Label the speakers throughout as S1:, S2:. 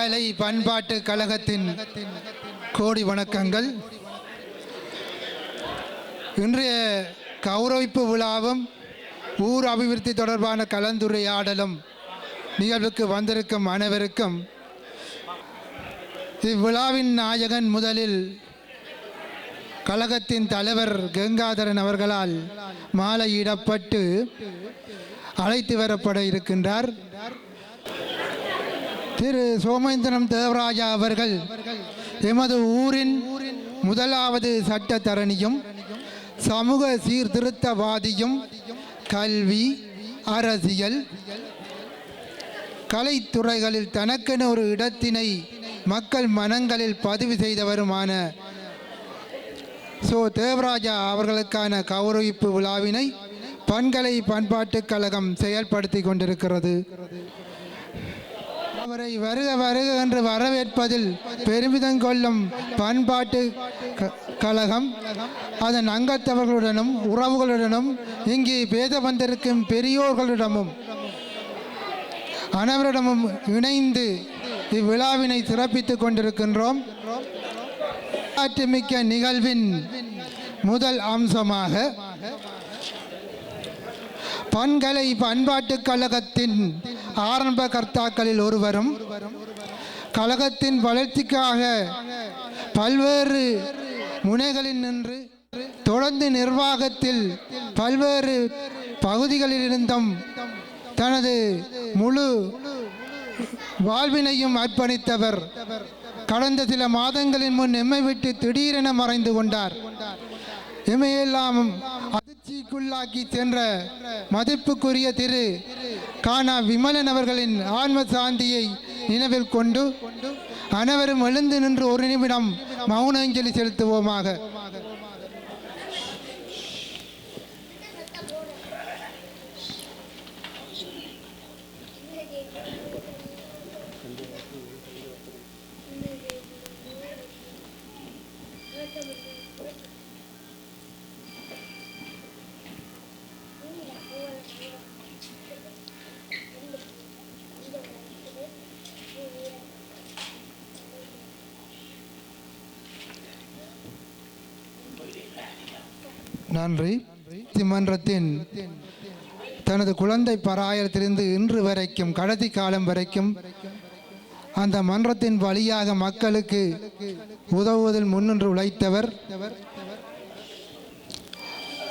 S1: பண்கலை பண்பாட்டு கழகத்தின் கோடி வணக்கங்கள். இன்றைய கௌரவிப்பு விழாவும் ஊர் அபிவிருத்தி தொடர்பான கலந்துரையாடலும் நிகழ்வுக்கு வந்திருக்கும் அனைவருக்கும் இவ்விழாவின் நாயகன் முதலில் கழகத்தின் தலைவர் கங்காதரன் அவர்களால் மாலையிடப்பட்டு அழைத்து வரப்பட இருக்கின்றார். திரு சோமேந்திரம் தேவராஜா அவர்கள் எமது ஊரின் முதலாவது சட்டத்தரணியும் சமூக சீர்திருத்தவாதியும் கல்வி, அரசியல், கலைத்துறைகளில் தனக்கென ஒரு இடத்தினை மக்கள் மனங்களில் பதிவு செய்தவருமான தேவராஜா அவர்களுக்கான கௌரவிப்பு விழாவினை பண்கலை பண்பாட்டுக் கழகம் செயல்படுத்தி கொண்டிருக்கிறது. அவரை வருக வருக என்று வரவேற்பதில் பெருமிதம் கொள்ளும் பண்பாட்டு கழகம் அதன் அங்கத்தவர்களுடனும் உறவுகளுடனும் இங்கே பேச வந்திருக்கும் பெரியோர்களிடமும் அனைவரிடமும் இணைந்து இவ்விழாவினை சிறப்பித்துக் கொண்டிருக்கின்றோம். மிக்க நிகழ்வின் முதல் அம்சமாக பண்கலை பண்பாட்டுக் கழகத்தின் ஆரம்ப கர்த்தாக்களில் ஒருவரும் கழகத்தின் வளர்ச்சிக்காக பல்வேறு முனைகளில் நின்று தொடர்ந்து நிர்வாகத்தில் பல்வேறு பகுதிகளில் இருந்தும் தனது முழு வாழ்வினையும் அர்ப்பணித்தவர் கடந்த சில மாதங்களின் முன் எம்மை விட்டு திடீரென மறைந்து கொண்டார். எம்மையெல்லாம் அதிர்ச்சிக்குள்ளாக்கி சென்ற மதிப்புக்குரிய திரு கானா விமலன் அவர்களின் ஆன்ம சாந்தியை நினைவில் கொண்டு அனைவரும் எழுந்து நின்று ஒரு நிமிடம் மௌன அஞ்சலி செலுத்துவோமாக. நன்றி. மன்றத்தின் தனது குழந்தை பராயத்திலிருந்து இன்று வரைக்கும் கடைசி காலம் வரைக்கும் அந்த மன்றத்தின் வழியாக மக்களுக்கு உதவுவதில் முன்னின்று உழைத்தவர்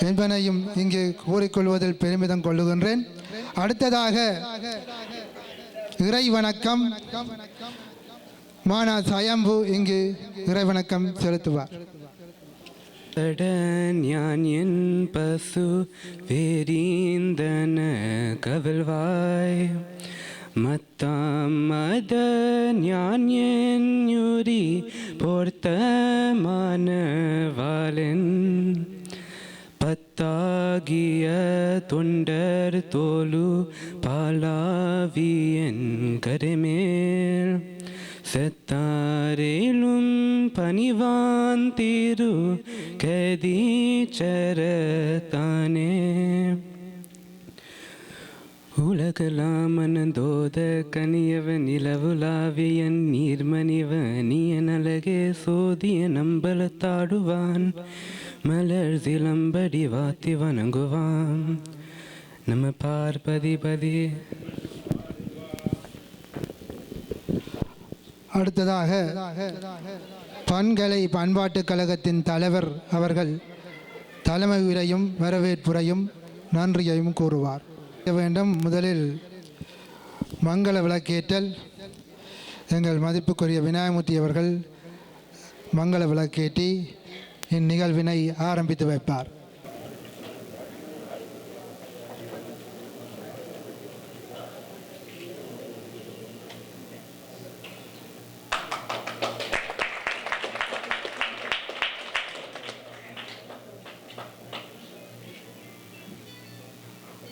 S1: என்பனையும் இங்கு கூறிக்கொள்வதில் பெருமிதம் கொள்ளுகின்றேன். அடுத்ததாக இறை வணக்கம் மானா சயம்பு இங்கு இறை வணக்கம் செலுத்துவார்.
S2: ഞാൻ എൻ പശു വേരീന്തന കവൽവായ് മത്താം മത ഞാൻ എന്നുരി പോർത്തമാനവാലൻ പത്താകിയ തൊണ്ടർ തോലു പാലാവിയൻ കരമേൽ செத்தாரேலும் பணிவான் தீரு கதீச்சரத்தானே உலகலாமனந்தோத கனியவ நிலவுலாவியன் நீர்மணிவனியன் அழகே சோதிய நம்பலத்தாடுவான் மலர் சிலம்படி வாத்தி வணங்குவான் நம பார்பதிபதி.
S1: அடுத்ததாக பண்கலை பண்பாட்டுக் கழகத்தின் தலைவர் அவர்கள் தலைமை உரையும் வரவேற்புரையும் நன்றியையும் கூறுவார் வேண்டும். முதலில் மங்கள விளக்கேற்றல். எங்கள் மதிப்புக்குரிய விநாயகமூர்த்தி அவர்கள் மங்கள விளக்கேற்றி இந்நிகழ்வினை ஆரம்பித்து வைப்பார்.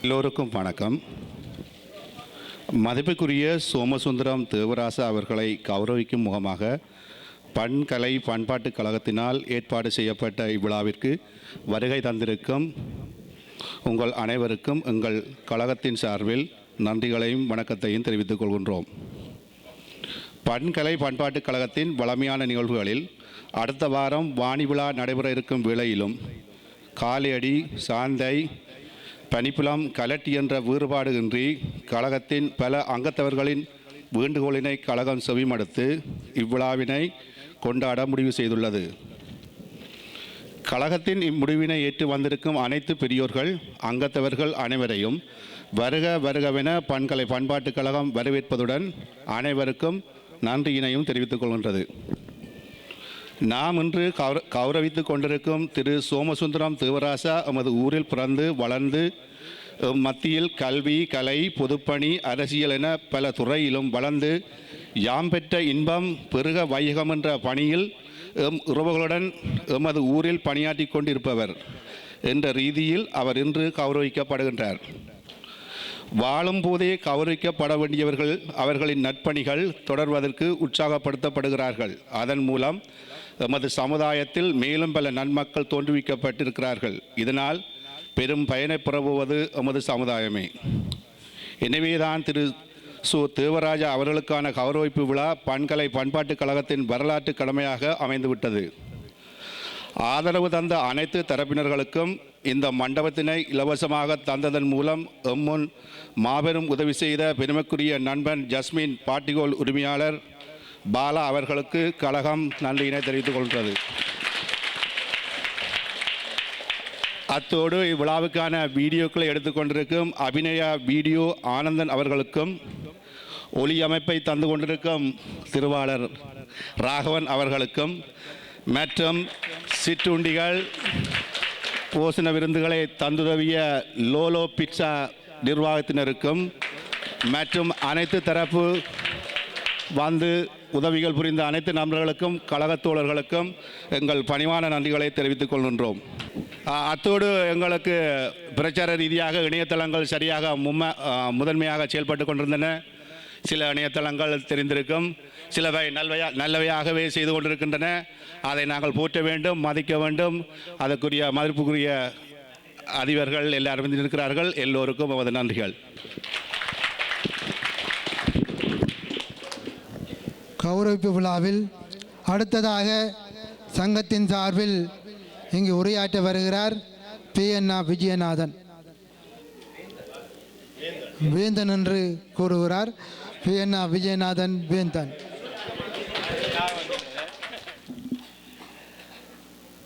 S3: எல்லோருக்கும் வணக்கம். மதிப்புக்குரிய சோமசுந்தரம் தேவராசா அவர்களை கௌரவிக்கும் முகமாக பண்கலை பண்பாட்டுக் கழகத்தினால் ஏற்பாடு செய்யப்பட்ட இவ்விழாவிற்கு வருகை தந்திருக்கும் உங்கள் அனைவருக்கும் எங்கள் கழகத்தின் சார்பில் நன்றிகளையும் வணக்கத்தையும் தெரிவித்துக் கொள்கின்றோம். பண்கலை பண்பாட்டுக் கழகத்தின் வளமையான நிகழ்வுகளில் அடுத்த வாரம் வாணி விழா நடைபெற இருக்கும் வேளையிலும் காலையடி, சாந்தை, பனிப்புலம், கலட்டி என்ற வேறுபாடு இன்றி கழகத்தின் பல அங்கத்தவர்களின் வேண்டுகோளினை கழகம் செவிமடுத்து இவ்விழாவினை கொண்டாட முடிவு செய்துள்ளது. கழகத்தின் இம்முடிவினை ஏற்று வந்திருக்கும் அனைத்து பெரியோர்கள், அங்கத்தவர்கள் அனைவரையும் வருக வருகவென பண்கலை பண்பாட்டுக் கழகம் வரவேற்பதுடன் அனைவருக்கும் நன்றியினையும் தெரிவித்துக் கொள்கின்றது. நாம் இன்று கௌரவித்துக் கொண்டிருக்கும் திரு சோமசுந்தரம் தேவராசா எமது ஊரில் பிறந்து வளர்ந்து மத்தியில் கல்வி, கலை, பொதுப்பணி, அரசியல் என பல துறையிலும் வளர்ந்து யாம் பெற்ற இன்பம் பெருக வையகம் என்ற பணியில் உறவுகளுடன் எமது ஊரில் பணியாற்றி கொண்டிருப்பவர் என்ற ரீதியில் அவர் இன்று கௌரவிக்கப்படுகின்றார். வாழும் போதே கௌரவிக்கப்பட வேண்டியவர்கள் அவர்களின் நற்பணிகள் தொடர்வதற்கு உற்சாகப்படுத்தப்படுகிறார்கள். அதன் மூலம் எமது சமுதாயத்தில் மேலும் பல நன்மக்கள் தோன்றுவிக்கப்பட்டிருக்கிறார்கள். இதனால் பெரும் பயனை பெறப்போவது எமது சமுதாயமே. எனவேதான் திரு தேவராஜா அவர்களுக்கான கௌரவிப்பு விழா பண்கலை பண்பாட்டுக் கழகத்தின் வரலாற்று கடமையாக அமைந்துவிட்டது. ஆதரவு தந்த அனைத்து தரப்பினர்களுக்கும் இந்த மண்டபத்தினை இலவசமாக தந்ததன் மூலம் எம்முன் மாபெரும் உதவி செய்த பெருமைக்குரிய நண்பன் ஜஸ்மின் பாட்டிகோல் உரிமையாளர் பாலா அவர்களுக்கு கழகம் நன்றியினை தெரிவித்துக் கொள்கிறது. அத்தோடு இவ்விழாவுக்கான வீடியோக்களை எடுத்துக்கொண்டிருக்கும் அபிநய வீடியோ ஆனந்தன் அவர்களுக்கும் ஒலி அமைப்பை தந்து கொண்டிருக்கும் திருவாளர் ராகவன் அவர்களுக்கும் மற்றும் சிற்றுண்டிகள் போசன விருந்துகளை தந்துதவிய லோலோ பிட்சா நிர்வாகத்தினருக்கும் மற்றும் அனைத்து தரப்பு வந்து உதவிகள் புரிந்த அனைத்து நண்பர்களுக்கும் கழகத் தோழர்களுக்கும் எங்கள் பணிவான நன்றிகளை தெரிவித்துக் கொள்கின்றோம். அத்தோடு எங்களுக்கு பிரச்சார ரீதியாக இணையதளங்கள் சரியாக முதன்மையாக செயல்பட்டு கொண்டிருந்தன. சில இணையதளங்கள் தெரிந்திருக்கும், சிலவை நல்லவையாகவே செய்து கொண்டிருக்கின்றன. அதை நாங்கள் போற்ற வேண்டும், மதிக்க வேண்டும். அதற்குரிய மதிப்புக்குரிய அதிபர்கள் எல்லாரும் இருக்கிறார்கள். எல்லோருக்கும் நமது நன்றிகள்.
S1: கௌரவிப்பு விழாவில் அடுத்ததாக சங்கத்தின் சார்பில் இங்கு உரையாற்ற வருகிறார் PNA விஜயநாதன். வேந்தன் என்று கூறுகிறார். PNA விஜயநாதன் வேந்தன்.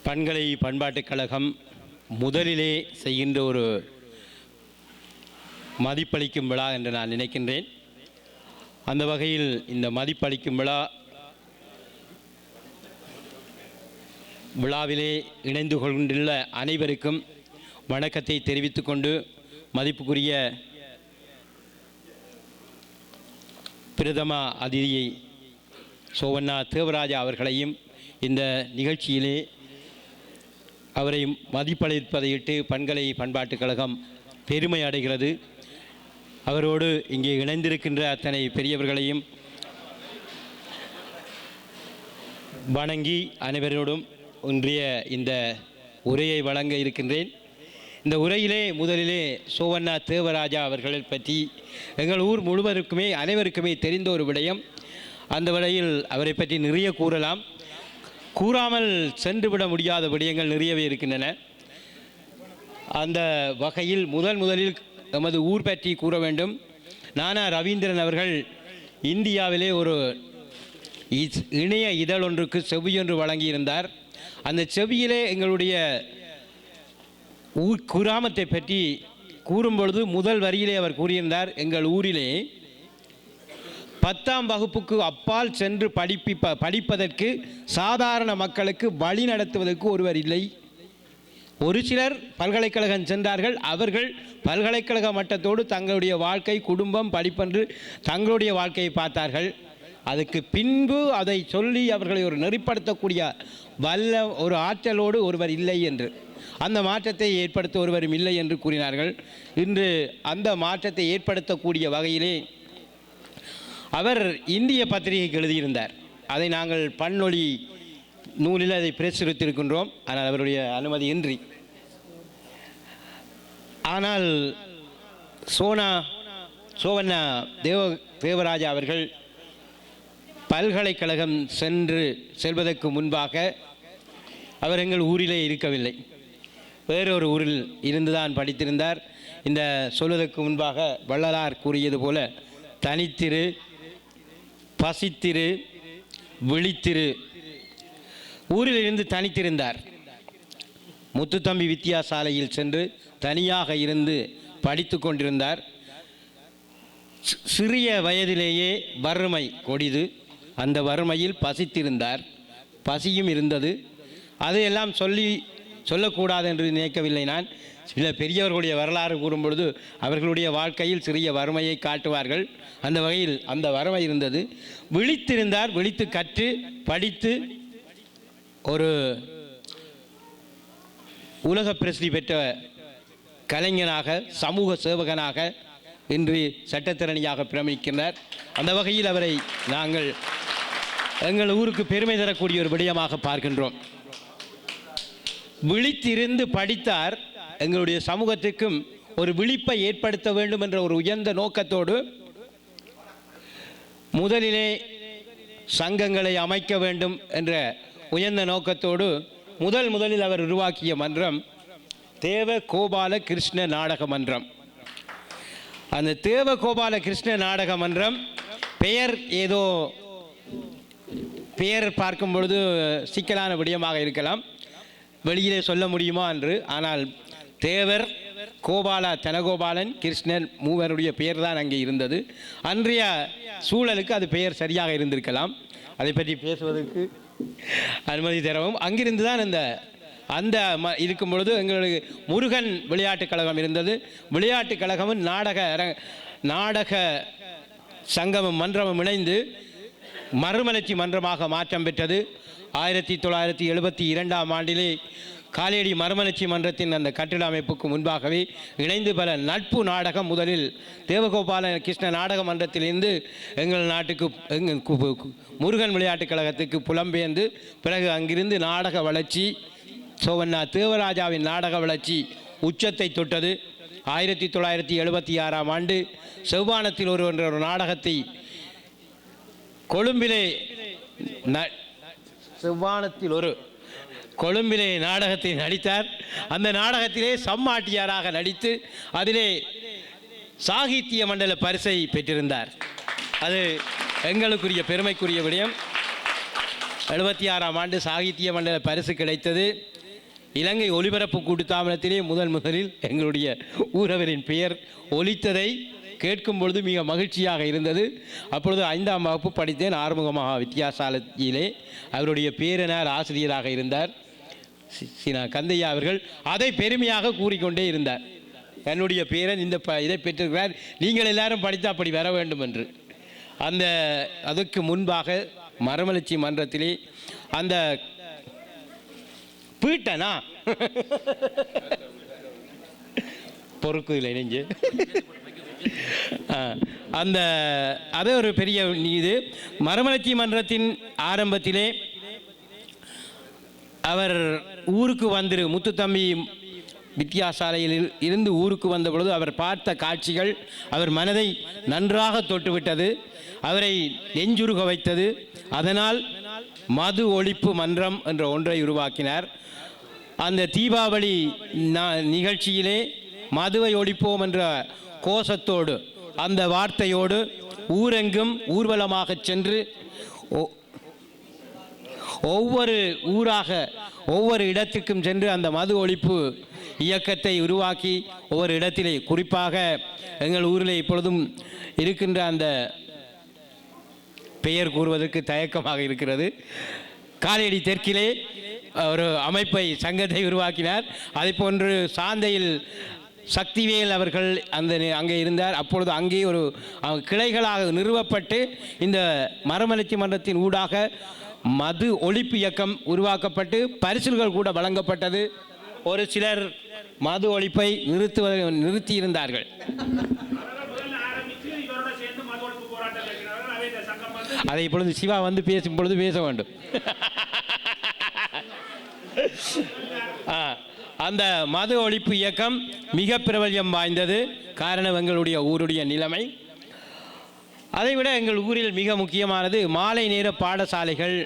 S4: பண்கலை பண்பாட்டுக் கழகம் முதலிலே செய்கின்ற ஒரு மதிப்பளிக்கும் விழா என்று நான் நினைக்கின்றேன். அந்த வகையில் இந்த மதிப்பளிக்கும் விழாவிலே இணைந்து கொண்டுள்ள அனைவருக்கும் வணக்கத்தை தெரிவித்துக் கொண்டு மதிப்புக்குரிய பிரதம அதிதியை சோவண்ணா தேவராஜா அவர்களையும் இந்த நிகழ்ச்சியிலே அவரை மதிப்பளிப்பதையிட்டு பண்கலை பண்பாட்டுக் கழகம் பெருமை அடைகிறது. அவரோடு இங்கே இணைந்திருக்கின்ற அத்தனை பெரியவர்களையும் வணங்கி அனைவரோடும் இன்றைய இந்த உரையை வழங்க இருக்கின்றேன். இந்த உரையிலே முதலிலே சோவண்ணா தேவராஜா அவர்களை பற்றி எங்கள் ஊர் முழுவதற்குமே அனைவருக்குமே தெரிந்த ஒரு விடயம். அந்த வகையில் அவரை பற்றி நிறைய கூறலாம். கூறாமல் சென்றுவிட முடியாத விடயங்கள் நிறையவே இருக்கின்றன. அந்த வகையில் முதலில் எமது ஊர் பற்றி கூற வேண்டும். நானா ரவீந்திரன் அவர்கள் இந்தியாவிலே ஒரு இணைய இதழ் ஒன்றுக்கு செவ்வியொன்று வழங்கியிருந்தார். அந்த செவ்வியிலே எங்களுடைய கிராமத்தை பற்றி கூறும்பொழுது முதல் வரியிலே அவர் கூறியிருந்தார், எங்கள் ஊரிலே 10ஆம் வகுப்புக்கு அப்பால் சென்று படிப்பதற்கு சாதாரண மக்களுக்கு வழி நடத்துவதற்கு ஒருவர் இல்லை. ஒரு சிலர் பல்கலைக்கழகம் சென்றார்கள். அவர்கள் பல்கலைக்கழக மட்டத்தோடு தங்களுடைய வாழ்க்கை, குடும்பம், படிப்பென்று தங்களுடைய வாழ்க்கையை பார்த்தார்கள். அதுக்கு பின்பு அதை சொல்லி அவர்களை ஒரு நெறிப்படுத்தக்கூடிய வல்ல ஒரு ஆற்றலோடு ஒருவர் இல்லை என்று, அந்த மாற்றத்தை ஏற்படுத்த ஒருவரும் இல்லை என்று கூறினார்கள். இன்று அந்த மாற்றத்தை ஏற்படுத்தக்கூடிய வகையிலே அவர் இந்திய பத்திரிகைக்கு எழுதியிருந்தார். அதை நாங்கள் பன்னொழி நூலில் அதை பிரசுரித்திருக்கின்றோம். ஆனால் அவருடைய அனுமதியின்றி. ஆனால் சோவண்ணா தேவராஜா அவர்கள் பல்கலைக்கழகம் செல்வதற்கு முன்பாக அவர் எங்கள் ஊரிலே இருக்கவில்லை, வேறொரு ஊரில் இருந்துதான் படித்திருந்தார். இந்த சொல்வதற்கு முன்பாக வள்ளலார் கூறியது போல தனித்திரு, பசித்திரு, விழித்திரு, ஊரில் இருந்து தனித்திருந்தார். முத்துத்தம்பி வித்தியாசாலையில் சென்று தனியாக இருந்து படித்து கொண்டிருந்தார். சிறிய வயதிலேயே வறுமை கொடிது. அந்த வறுமையில் பசித்திருந்தார், பசியும் இருந்தது. அதையெல்லாம் சொல்லக்கூடாது என்று நினைக்கவில்லை நான். சில பெரியவர்களுடைய வரலாறு கூறும் பொழுது அவர்களுடைய வாழ்க்கையில் சிறிய வறுமையை காட்டுவார்கள். அந்த வகையில் அந்த வறுமை இருந்தது. விழித்திருந்தார், விழித்து கற்று படித்து ஒரு உலக பிரசித்தி பெற்ற கலைஞனாக, சமூக சேவகனாக இன்று சட்டத்திறனியாக பிரமிக்கின்றார். அந்த வகையில் அவரை நாங்கள் எங்கள் ஊருக்கு பெருமை தரக்கூடிய ஒரு விடயமாக பார்க்கின்றோம். விழித்திருந்து படித்தார். எங்களுடைய சமூகத்திற்கும் ஒரு விழிப்பை ஏற்படுத்த வேண்டும் என்ற ஒரு உயர்ந்த நோக்கத்தோடு முதலிலே சங்கங்களை அமைக்க வேண்டும் என்ற உயர்ந்த நோக்கத்தோடு முதலில் அவர் உருவாக்கிய மன்றம் தேவகோபால கிருஷ்ண நாடக மன்றம். அந்த தேவகோபால கிருஷ்ண நாடக மன்றம் பெயர் பார்க்கும் பொழுது சிக்கலான விடயமாக இருக்கலாம், வெளியிலே சொல்ல முடியுமா என்று. ஆனால் தேவர், கோபாலா, தனகோபாலன், கிருஷ்ணன் மூவருடைய பெயர் தான் அங்கே இருந்தது. அன்றைய சூழலுக்கு அது பெயர் சரியாக இருந்திருக்கலாம். அதை பற்றி பேசுவதற்கு அனுமதி தரவும். அங்கிருந்து தான் அந்த இருக்கும் பொழுது எங்களுக்கு முருகன் விளையாட்டுக் கழகம் இருந்தது. விளையாட்டுக் கழகமும் நாடக சங்கமும் மன்றமும் இணைந்து மறுமலர்ச்சி மன்றமாக மாற்றம் பெற்றது. 1972 ஆண்டிலே காலேடி மறுமலர்ச்சி மன்றத்தின் அந்த கட்டிட அமைப்புக்கு முன்பாகவே இணைந்து பல நட்பு நாடகம் முதலில் தேவகோபால கிருஷ்ண நாடக மன்றத்திலிருந்து எங்கள் நாட்டுக்கு முருகன் விளையாட்டுக் கழகத்துக்கு புலம்பெயர்ந்து பிறகு அங்கிருந்து நாடக வளர்ச்சி, சோவண்ணா தேவராஜாவின் நாடக வளர்ச்சி உச்சத்தை தொட்டது. 1976 ஆண்டு செவ்வானத்தில் ஒரு நாடகத்தை கொழும்பிலே நாடகத்தை நடித்தார். அந்த நாடகத்திலே சம்மாட்டியாராக நடித்து அதிலே சாகித்ய மண்டல பரிசை பெற்றிருந்தார். அது எங்களுக்குரிய பெருமைக்குரிய விடயம். 76 ஆண்டு சாகித்ய மண்டல பரிசு கிடைத்தது. இலங்கை ஒலிபரப்பு கூட்டுத்தாபனத்திலே முதலில் எங்களுடைய ஊரவரின் பெயர் ஒலித்ததை கேட்கும் பொழுது மிக மகிழ்ச்சியாக இருந்தது. அப்பொழுது 5ஆம் வகுப்பு படித்தேன். ஆறுமுக மகா வித்தியாசாலையிலே அவருடைய பேரனார் ஆசிரியராக இருந்தார் சீனா கந்தையா அவர்கள். அதை பெருமையாக கூறிக்கொண்டே இருந்தார். என்னுடைய பேரன் இதை பெற்றிருக்கிறார், நீங்கள் எல்லாரும் படித்து அப்படி வர வேண்டும் என்று. அதற்கு முன்பாக மறுமலர்ச்சி மன்றத்திலே அந்த பீட்டனா பொறுக்கு இல்லை நெஞ்சு அது ஒரு பெரிய இது. மறுமலர்ச்சி மன்றத்தின் ஆரம்பத்திலே அவர் ஊருக்கு முத்துத்தம்பி வித்தியாசாலையில் இருந்து ஊருக்கு வந்த பொழுது அவர் பார்த்த காட்சிகள் அவர் மனதை நன்றாக தொட்டுவிட்டது, அவரை நெஞ்சுருக வைத்தது. அதனால் மது ஒழிப்பு மன்றம் என்ற ஒன்றை உருவாக்கினார். அந்த தீபாவளி நிகழ்ச்சியிலே மதுவை ஒழிப்போம் என்ற கோஷத்தோடு, அந்த வார்த்தையோடு ஊரெங்கும் ஊர்வலமாக சென்று ஒவ்வொரு இடத்துக்கும் சென்று அந்த மது ஒழிப்பு இயக்கத்தை உருவாக்கி ஒவ்வொரு இடத்திலே, குறிப்பாக எங்கள் ஊரில் இப்பொழுதும் இருக்கின்ற அந்த பெயர் கூறுவதற்கு தயக்கமாக இருக்கிறது, காலேடி தெற்கிலே ஒரு சங்கத்தை உருவாக்கினார். அதை போன்று சாந்தையில் சக்திவேல் அவர்கள் அங்கே இருந்தார். அப்பொழுது அங்கே ஒரு கிளைகளாக நிறுவப்பட்டு இந்த மறுமலர்ச்சி மன்றத்தின் ஊடாக மது ஒழிப்பு இயக்கம் உருவாக்கப்பட்டு பரிசுகள் கூட வழங்கப்பட்டது. ஒரு சிலர் மது ஒழிப்பை நிறுத்தியிருந்தார்கள். அதை இப்பொழுது சிவா வந்து பேசும் பொழுது பேச வேண்டும். அந்த மது ஒழிப்பு இயக்கம் மிக பிரபல்யம் வாய்ந்தது. காரணம் எங்களுடைய ஊருடைய நிலைமை. அதைவிட எங்கள் ஊரில் மிக முக்கியமானது மாலை நேர பாடசாலைகள்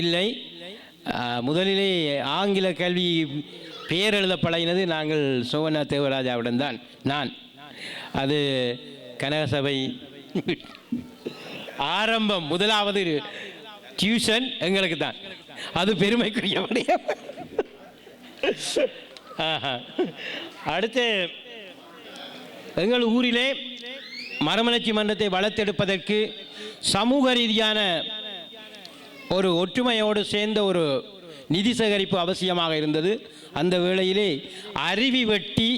S4: இல்லை. முதலிலே ஆங்கில கல்வி பெயர் எழுத பழகினது நாங்கள் சோவண்ணா தேவராஜாவுடன் தான் நான். அது கனகசபை ஆரம்பம் முதலாவது டியூஷன் எங்களுக்கு தான். அது பெருமைக்குரிய விடயம். அடுத்து எங்கள் ஊரிலே மறுமலர்ச்சி மன்றத்தை வளர்த்தெடுப்பதற்கு சமூக ரீதியான ஒரு ஒற்றுமையோடு சேர்ந்த ஒரு நிதி சேகரிப்பு அவசியமாக இருந்தது. அந்த வேளையிலே அருவி வெட்டி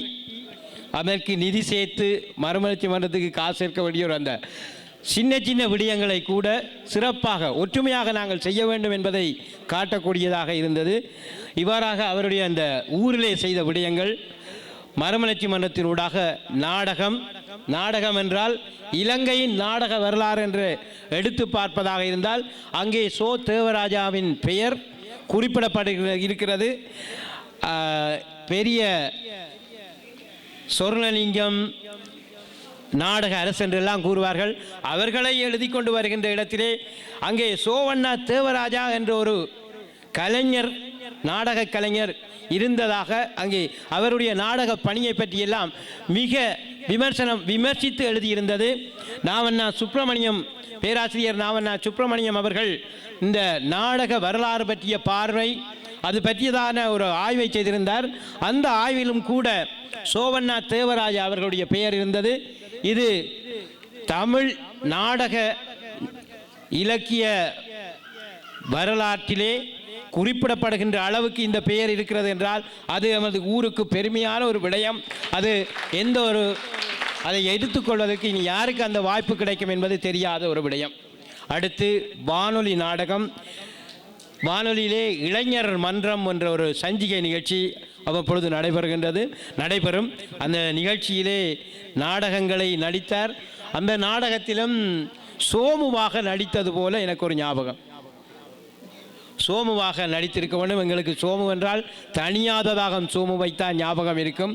S4: அதற்கு நிதி சேர்த்து மறுமலர்ச்சி மன்றத்துக்கு காசு சேர்க்க வேண்டிய ஒரு அந்த சின்ன சின்ன விடயங்களை கூட சிறப்பாக ஒற்றுமையாக நாங்கள் செய்ய வேண்டும் என்பதை காட்டக்கூடியதாக இருந்தது. இவ்வாறாக அவருடைய அந்த ஊரிலே செய்த விடயங்கள் மறுமலர்ச்சி மன்றத்தினூடாக நாடகம் என்றால் இலங்கையின் நாடக வரலாறு என்று எடுத்து பார்ப்பதாக இருந்தால் அங்கே சோ தேவராஜாவின் பெயர் குறிப்பிடப்பட்டிருக்கிறது. பெரிய சொர்ணலிங்கம் நாடக அரசு என்றெல்லாம் கூறுவார்கள். அவர்களை எழுதி கொண்டு வருகின்ற இடத்திலே அங்கே சோவண்ணா தேவராஜா என்ற ஒரு கலைஞர், நாடக கலைஞர் இருந்ததாக அங்கே அவருடைய நாடக பணியை பற்றியெல்லாம் மிக விமர்சித்து எழுதியிருந்தது. நாவண்ணா சுப்பிரமணியம், பேராசிரியர் நாவண்ணா சுப்பிரமணியம் அவர்கள் இந்த நாடக வரலாறு பற்றிய பார்வை அது பற்றியதான ஒரு ஆய்வை செய்திருந்தார். அந்த ஆய்விலும் கூட சோவண்ணா தேவராஜா அவர்களுடைய பெயர் இருந்தது. இது தமிழ் நாடக இலக்கிய வரலாற்றிலே குறிப்பிடப்படுகின்ற அளவுக்கு இந்த பெயர் இருக்கிறது என்றால் அது நமது ஊருக்கு பெருமையான ஒரு விடயம். அது எந்த ஒரு அதை எடுத்துக்கொள்வதற்கு இனி யாருக்கு அந்த வாய்ப்பு கிடைக்கும் என்பது தெரியாத ஒரு விடயம். அடுத்து வானொலி நாடகம். வானொலியிலே இளைஞர் மன்றம் என்ற ஒரு சஞ்சிகை நிகழ்ச்சி அவ்வப்பொழுது நடைபெறும். அந்த நிகழ்ச்சியிலே நாடகங்களை நடித்தார். அந்த நாடகத்திலும் சோமுவாக நடித்தது போல எனக்கு ஒரு ஞாபகம். சோமுவாக நடித்திருக்க வேண்டும். எங்களுக்கு சோமு என்றால் தனியாததாக சோமு வைத்தான் ஞாபகம் இருக்கும்.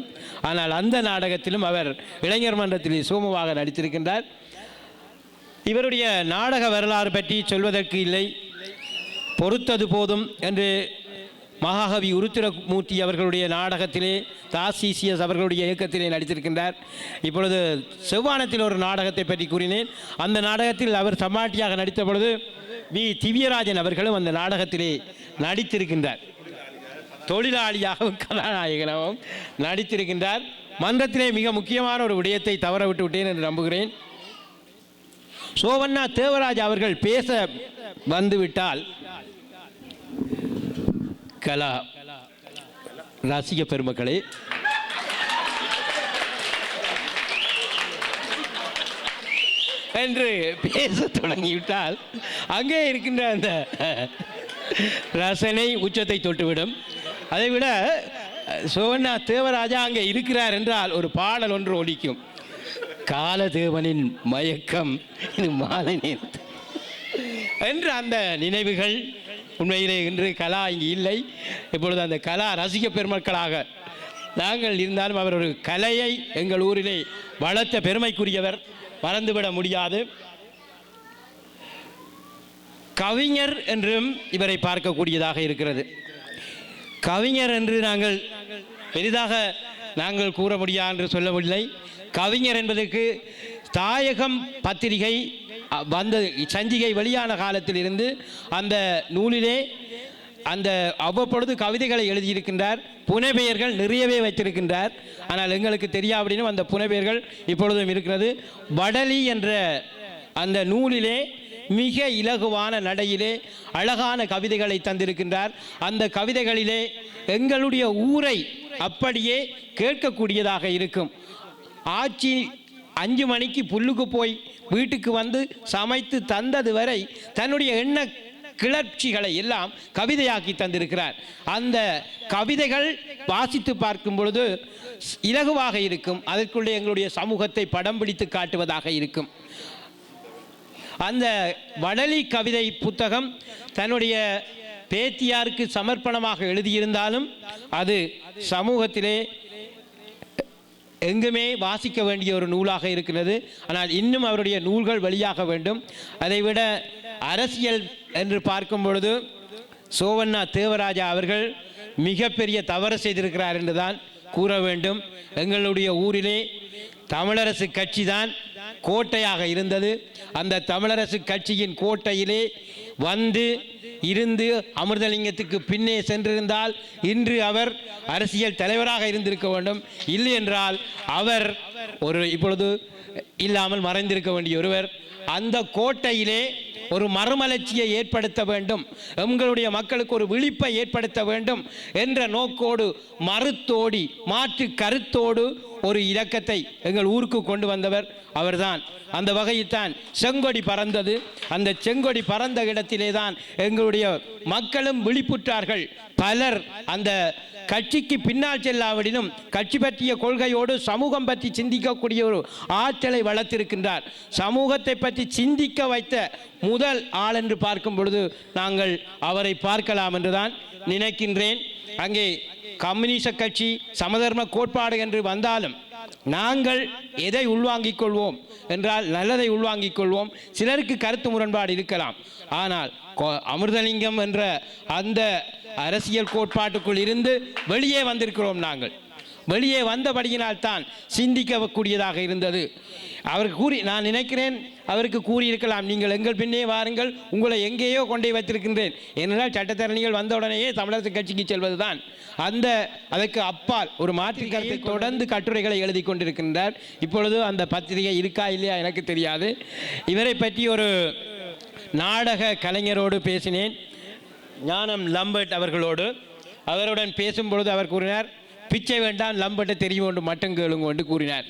S4: ஆனால் அந்த நாடகத்திலும் அவர் இளைஞர் மன்றத்தில் சோமுவாக நடித்திருக்கின்றார். இவருடைய நாடக வரலாறு பற்றி சொல்வதற்கு இல்லை. பொறுத்தது போதும் என்று மகாகவி உருத்திரமூர்த்தி அவர்களுடைய நாடகத்திலே தாசிசிஎஸ் அவர்களுடைய இயக்கத்திலே நடித்திருக்கின்றார். இப்பொழுது செவ்வானத்தில் ஒரு நாடகத்தை பற்றி கூறினேன். அந்த நாடகத்தில் அவர் சமாட்டியாக நடித்த பொழுது வி திவ்யராஜன் அவர்களும் அந்த நாடகத்திலே நடித்திருக்கின்றார். தொழிலாளியாகவும் கதாநாயகனாகவும் நடித்திருக்கின்றார். மன்றத்திலே மிக முக்கியமான ஒரு விடயத்தை தவற விட்டு விட்டேன் என்று நம்புகிறேன். சோவண்ணா தேவராஜ் அவர்கள் பேச வந்துவிட்டால் கலா ரசிக பெருமக்களே, என்று பேச தொடங்கிவிட்டால் அங்கே இருக்கின்ற அந்த ரசனை உச்சத்தை தொட்டுவிடும். அதைவிட சோவண்ணா தேவராஜா அங்கே இருக்கிறார் என்றால் ஒரு பாடல் ஒன்று ஒலிக்கும். காலதேவனின் மயக்கம் இது மாலை நேரத்து என்று அந்த நினைவுகள். உண்மையிலே இன்று கலா இங்கு இல்லை. இப்பொழுது அந்த கலா ரசிக பெருமக்களாக நாங்கள் இருந்தாலும் அவர் ஒரு கலையை எங்கள் ஊரிலே வளர்த்த பெருமைக்குரியவர், மறந்துவிட முடியாது. கவிஞர் என்றும் இவரை பார்க்கக்கூடியதாக இருக்கிறது. கவிஞர் என்று நாங்கள் பெரிதாக நாங்கள் கூற முடியாது என்று சொல்லவில்லை. கவிஞர் என்பதற்கு தாயகம் பத்திரிகை வந்த சஞ்சிகை வெளியான காலத்தில் இருந்து அந்த நூலிலே அந்த அவ்வப்பொழுது கவிதைகளை எழுதியிருக்கின்றார். புனைப்பெயர்கள் நிறையவே வைத்திருக்கின்றார். ஆனால் எங்களுக்கு தெரியாவிடனும் அந்த புனைப்பெயர்கள் இப்பொழுதும் இருக்கிறது. வடலி என்ற அந்த நூலிலே மிக இலகுவான நடையிலே அழகான கவிதைகளை தந்திருக்கின்றார். அந்த கவிதைகளிலே எங்களுடைய ஊரை அப்படியே கேட்கக்கூடியதாக இருக்கும். ஆட்சி 5 மணிக்கு புல்லுக்கு போய் வீட்டுக்கு வந்து சமைத்து தந்தது வரை தன்னுடைய எண்ண கிளர்ச்சிகளை எல்லாம் கவிதையாக்கி தந்திருக்கிறார். அந்த கவிதைகள் வாசித்து பார்க்கும் பொழுது இலகுவாக இருக்கும். அதற்குள்ளே எங்களுடைய சமூகத்தை படம் பிடித்து காட்டுவதாக இருக்கும். அந்த வடலி கவிதை புத்தகம் தன்னுடைய பேத்தியாருக்கு சமர்ப்பணமாக எழுதியிருந்தாலும் அது சமூகத்திலே எங்குமே வாசிக்க வேண்டிய ஒரு நூலாக இருக்கிறது. ஆனால் இன்னும் அவருடைய நூல்கள் வெளியாக வேண்டும். அதைவிட அரசியல் என்று பார்க்கும் பொழுது சோவண்ணா தேவராஜா அவர்கள் மிகப்பெரிய தவறு செய்திருக்கிறார் என்று தான் கூற வேண்டும். எங்களுடைய ஊரிலே தமிழரசு கட்சி தான் கோட்டையாக இருந்தது. அந்த தமிழரசு கட்சியின் கோட்டையிலே வந்து இருந்து அமிர்தலிங்கத்துக்கு பின்னே சென்றிருந்தால் இன்று அவர் அரசியல் தலைவராக இருந்திருக்க வேண்டும். இல்லை என்றால் அவர் இப்பொழுது இல்லாமல் மறைந்திருக்க வேண்டிய ஒருவர். அந்த கோட்டையிலே ஒரு மறுமலர்ச்சியை ஏற்படுத்த வேண்டும், எங்களுடைய மக்களுக்கு ஒரு விழிப்பை ஏற்படுத்த வேண்டும் என்ற நோக்கோடு மறுத்தோடி மாற்று கருத்தோடு ஒரு இலக்கத்தை எங்கள் ஊருக்கு கொண்டு வந்தவர் அவர்தான். அந்த வகையில் தான் செங்கொடி பறந்தது. அந்த செங்கொடி பறந்த இடத்திலே தான் எங்களுடைய மக்களும் விழிப்புற்றார்கள். பலர் அந்த கட்சிக்கு பின்னால் செல்லாவிடனும் கட்சி பற்றிய கொள்கையோடு சமூகம் பற்றி சிந்திக்கக்கூடிய ஒரு ஆற்றலை வளர்த்திருக்கின்றார். சமூகத்தை பற்றி சிந்திக்க வைத்த முதல் ஆள் என்று பார்க்கும் பொழுது நாங்கள் அவரை பார்க்கலாம் என்றுதான் நினைக்கின்றேன். அங்கே கம்யூனிச கட்சி சமதர்ம கோட்பாடு என்று வந்தாலும் நாங்கள் எதை உள்வாங்கிக் கொள்வோம் என்றால் நல்லதை உள்வாங்கிக் கொள்வோம். சிலருக்கு கருத்து முரண்பாடு இருக்கலாம். ஆனால் அமிர்தலிங்கம் என்ற அந்த அரசியல் கோட்பாட்டுக்குள் இருந்து வெளியே வந்திருக்கிறோம். நாங்கள் வெளியே வந்தபடியினால் தான் சிந்திக்கக்கூடியதாக இருந்தது. அவர் நான் நினைக்கிறேன் அவருக்கு கூறியிருக்கலாம், நீங்கள் எங்கள் பின்னே வாருங்கள், உங்களை எங்கேயோ கொண்டே வைத்திருக்கின்றேன். ஏனென்றால் சட்டத்தரணிகள் வந்தவுடனேயே தமிழரசு கட்சிக்கு செல்வது தான். அதற்கு அப்பால் ஒரு மாற்று கருத்தை தொடர்ந்து கட்டுரைகளை எழுதி கொண்டிருக்கின்றார். இப்பொழுது அந்த பத்திரிகை இருக்கா இல்லையா எனக்கு தெரியாது. இவரை பற்றி ஒரு நாடக கலைஞரோடு பேசினேன், ஞானம் லம்பர்ட் அவர்களோடு. அவருடன் பேசும்பொழுது அவர் கூறினார், பிச்சை வேண்டாம், லம்பர்ட்டை தெரியும் என்று மட்டும் கேளுங்க என்று கூறினார்.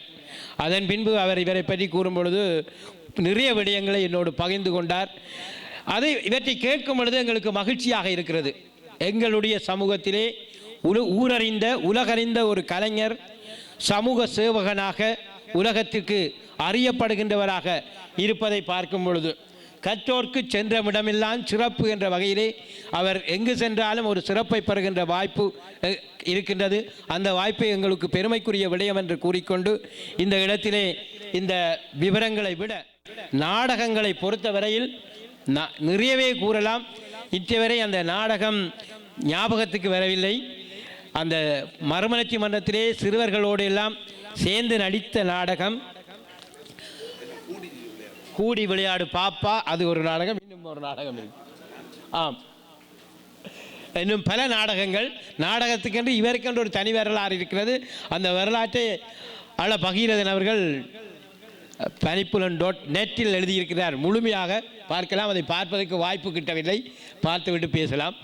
S4: அதன் பின்பு அவர் இவரை பற்றி கூறும்பொழுது நிறைய விடயங்களை என்னோடு பகிர்ந்து கொண்டார். இவற்றை கேட்கும் பொழுது எங்களுக்கு மகிழ்ச்சியாக இருக்கிறது. எங்களுடைய சமூகத்திலே ஊரறிந்த உலகறிந்த ஒரு கலைஞர் சமூக சேவகனாக உலகத்திற்கு அறியப்படுகின்றவராக இருப்பதை பார்க்கும் பொழுது கற்றோர்க்கு சென்றமிடமெல்லாம் சிறப்பு என்ற வகையிலே அவர் எங்கு சென்றாலும் ஒரு சிறப்பை பெறுகின்ற வாய்ப்பு இருக்கின்றது. அந்த வாய்ப்பை எங்களுக்கு பெருமைக்குரிய விடயம் என்று கூறிக்கொண்டு இந்த இடத்திலே இந்த விவரங்களை விட நாடகங்களை பொறுத்தவரையில் நிறையவே கூறலாம். இற்றவரை அந்த நாடகம் ஞாபகத்துக்கு வரவில்லை. அந்த மறுமலர்ச்சி மன்றத்திலே சிறுவர்களோடு எல்லாம் சேர்ந்து நடித்த நாடகம் கூடி விளையாடு பாப்பா, அது ஒரு நாடகம். இன்னும் ஒரு நாடகம் இருக்கு. ஆம், இன்னும் பல நாடகங்கள். நாடகத்துக்கென்று இவருக்கென்று ஒரு தனி வரலாறு இருக்கிறது. அந்த வரலாற்றை பகீரதன் அவர்கள் பனிப்புலன்.net எழுதியிருக்கிறார். முழுமையாக பார்க்கலாம். அதை பார்ப்பதற்கு வாய்ப்பு கிட்டவில்லை, பார்த்துவிட்டு பேசலாம்.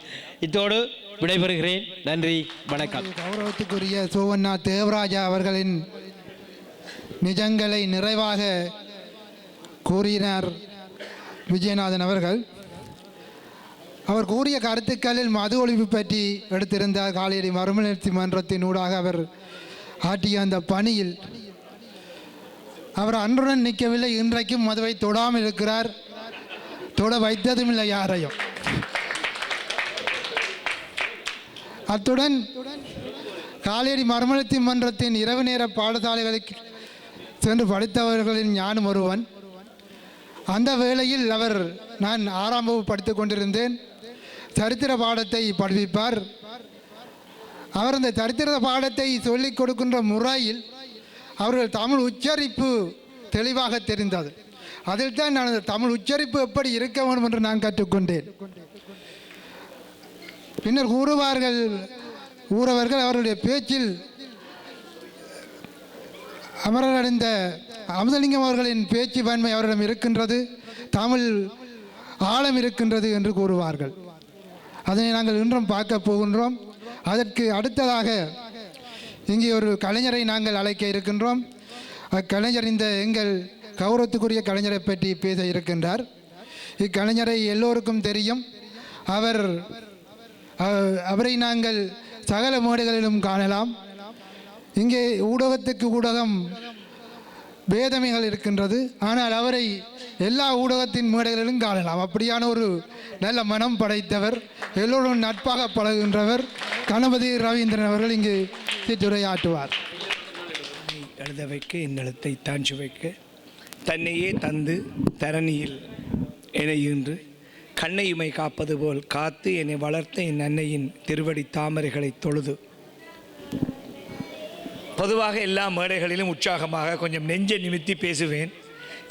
S4: இத்தோடு விடைபெறுகிறேன். நன்றி, வணக்கம்.
S1: கௌரவத்துக்குரிய சோவண்ணா தேவராஜா அவர்களின் நிஜங்களை நிறைவாக கூறினார் விஜயநாதன் அவர்கள். அவர் கூறிய கருத்துக்களில் மது ஒழிப்பு பற்றி எடுத்திருந்தார். காலையடி மறுமலர்ச்சி மன்றத்தின் ஊடாக அவர் ஆற்றிய அந்த பணியில் அவர் அன்றுடன் நிற்கவில்லை. இன்றைக்கும் மதுவை தொடாமல் இருக்கிறார். தொட வைத்ததும் இல்லை யாரையும். அத்துடன் காலையடி மறுமலர்ச்சி மன்றத்தின் இரவு நேர பாடசாலைகளுக்கு சென்று படித்தவர்களின் ஞானம் ஒருவன். அந்த வேளையில் நான் 6ஆம் வகுப்பு படித்து கொண்டிருந்தேன். சரித்திர பாடத்தை படிப்பார். அவர் அந்த சரித்திர பாடத்தை சொல்லிக் கொடுக்கின்ற முறையில் அவர்கள் தமிழ் உச்சரிப்பு தெளிவாக தெரிந்தது. அதில் தான் நான் தமிழ் உச்சரிப்பு எப்படி இருக்க வேண்டும் என்று நான் கற்றுக்கொண்டேன். பின்னர் ஊரவர்கள் அவருடைய பேச்சில் அமரடைந்த அமிர்தலிங்கம் அவர்களின் பேச்சு வன்மை அவரிடம் இருக்கின்றது, தமிழ் ஆழம் இருக்கின்றது என்று கூறுவார்கள். அதனை நாங்கள் இன்றும் பார்க்க போகின்றோம். அதற்கு அடுத்ததாக இங்கே ஒரு கலைஞரை நாங்கள் அழைக்க இருக்கின்றோம். அக்கலைஞர் எங்கள் கௌரவத்துக்குரிய கலைஞரை பற்றி பேச இருக்கின்றார். இக்கலைஞரை எல்லோருக்கும் தெரியும். அவரை நாங்கள் சகல மேடைகளிலும் காணலாம். இங்கே ஊடகத்துக்கு ஊடகம் பேதமைகள் இருக்கின்றது. ஆனால் அவரை எல்லா ஊடகத்தின் மேடைகளிலும் காணலாம். அப்படியான ஒரு நல்ல மனம் படைத்தவர், எல்லோரும் நட்பாக பழகுகின்றவர் கணபதி ரவீந்திரன் அவர்கள் இங்கு சிற்றுரையாற்றுவார்.
S5: எழுத வைக்க இன்னெழுத்தை தாஞ்சி வைக்க தன்னையே தந்து தரணியில் இணையின்று கண்ணையுமை காப்பது போல் காத்து என்னை வளர்த்த என் அன்னையின் திருவடி தாமரைகளை தொழுது. பொதுவாக எல்லா மேடைகளிலும் உற்சாகமாக கொஞ்சம் நெஞ்சை நிமித்தி பேசுவேன்.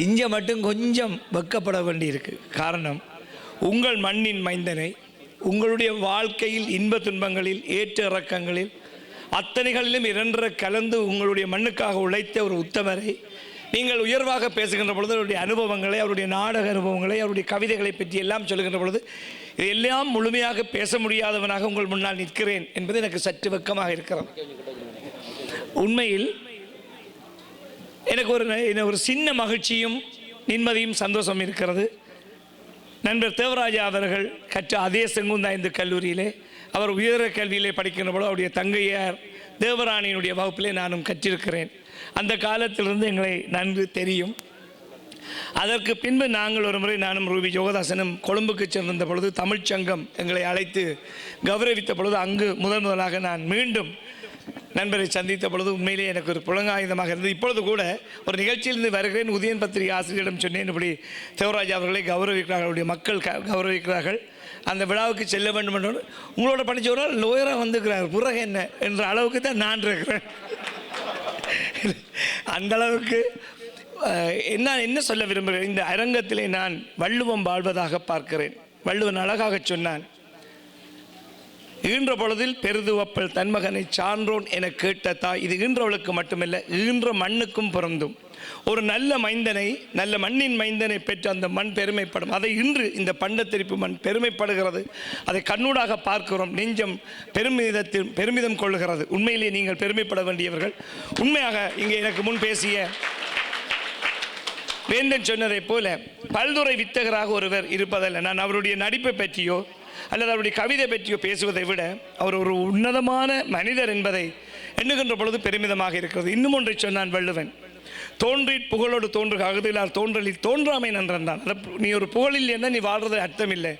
S5: இங்கே மட்டும் கொஞ்சம் வெக்கப்பட வேண்டியிருக்கு. காரணம், உங்கள் மண்ணின் மைந்தனை உங்களுடைய வாழ்க்கையில் இன்ப துன்பங்களில் ஏற்ற இறக்கங்களில் அத்தனைகளிலும் இரண்டரை கலந்து உங்களுடைய மண்ணுக்காக உழைத்த ஒரு உத்தமரை நீங்கள் உயர்வாக பேசுகின்ற பொழுது அவருடைய அனுபவங்களை, அவருடைய நாடக அனுபவங்களை, அவருடைய கவிதைகளை பற்றி எல்லாம் சொல்லுகின்ற பொழுது இதையெல்லாம் முழுமையாக பேச முடியாதவனாக உங்கள் முன்னால் நிற்கிறேன் என்பது எனக்கு சற்று வெக்கமாக இருக்கிறது. உண்மையில் எனக்கு ஒரு சின்ன மகிழ்ச்சியும் நிம்மதியும் சந்தோஷம் இருக்கிறது. நண்பர் தேவராஜா அவர்கள் கற்ற அதே செங்குந்தா இந்து கல்லூரியிலே அவர் உயர கல்வியிலே படிக்கின்ற பொழுது அவருடைய தங்கையார் தேவராணியினுடைய வகுப்பிலே நானும் கற்றிருக்கிறேன். அந்த காலத்திலிருந்து எங்களை நன்கு தெரியும். அதற்கு பின்பு நாங்கள் ஒரு முறை நானும் ரூபி யோகதாசனும் கொழும்புக்கு சென்றிருந்த பொழுது தமிழ்ச்சங்கம் எங்களை அழைத்து கௌரவித்த பொழுது அங்கு முதலாக நான் மீண்டும் நண்பரை சந்தித்த பொழுது உண்மையிலே எனக்கு ஒரு புலங்காயுதமாக இருந்தது. இப்பொழுது கூட ஒரு நிகழ்ச்சியிலிருந்து வருகிறேன். உதயன் பத்திரிகை ஆசிரியரிடம் சொன்னேன், இப்படி தேவராஜா அவர்களை கௌரவிக்கிறார்கள், அவருடைய மக்கள் கௌரவிக்கிறார்கள், அந்த விழாவுக்கு செல்ல வேண்டும் என்று. உங்களோட படித்தவரால் லோயராக வந்துக்கிறார், பிறகு என்ன என்ற அளவுக்கு தான் நான் இருக்கிறேன். அந்த அளவுக்கு என்ன சொல்ல விரும்புகிறேன், இந்த அரங்கத்திலே நான் வள்ளுவம் வாழ்வதாக பார்க்கிறேன். வள்ளுவன் அழகாக சொன்னான், ஈன்ற பொழுதில் பெருதுவப்பல் தன்மகனை சான்றோன் என கேட்ட தாய். இது ஈன்றவளுக்கு மட்டுமல்ல, ஈன்ற மண்ணுக்கும் பொருந்தும். ஒரு நல்ல மைந்தனை, நல்ல மண்ணின் மைந்தனை பெற்று அந்த மண் பெருமைப்படும். அதை இன்று இந்த பண்டத்திரிப்பு மண் பெருமைப்படுகிறது. அதை கண்ணூடாக பார்க்கிறோம். நெஞ்சம் பெருமிதம் கொள்ளுகிறது. உண்மையிலேயே நீங்கள் பெருமைப்பட வேண்டியவர்கள். உண்மையாக இங்கே எனக்கு முன் பேசிய வேந்தன் சொன்னதை போல பல்துறை வித்தகராக ஒருவர் இருப்பதல்ல. நான் அவருடைய நடிப்பை பற்றியோ அல்லது அவருடைய கவிதை பற்றியோ பேசுவதை விட அவர் ஒரு உன்னதமான மனிதர் என்பதை எண்ணுகின்ற பொழுது பெருமிதமாக இருக்கிறது. இன்னும் ஒன்றை சொன்னான் வள்ளுவன், தோன்றி புகழோடு தோன்றுக அகுதிலால் தோன்றலில் தோன்றாமை நன்றான். நீ ஒரு புகழில் என்ன, நீ வாழ்றது அர்த்தம் இல்லை.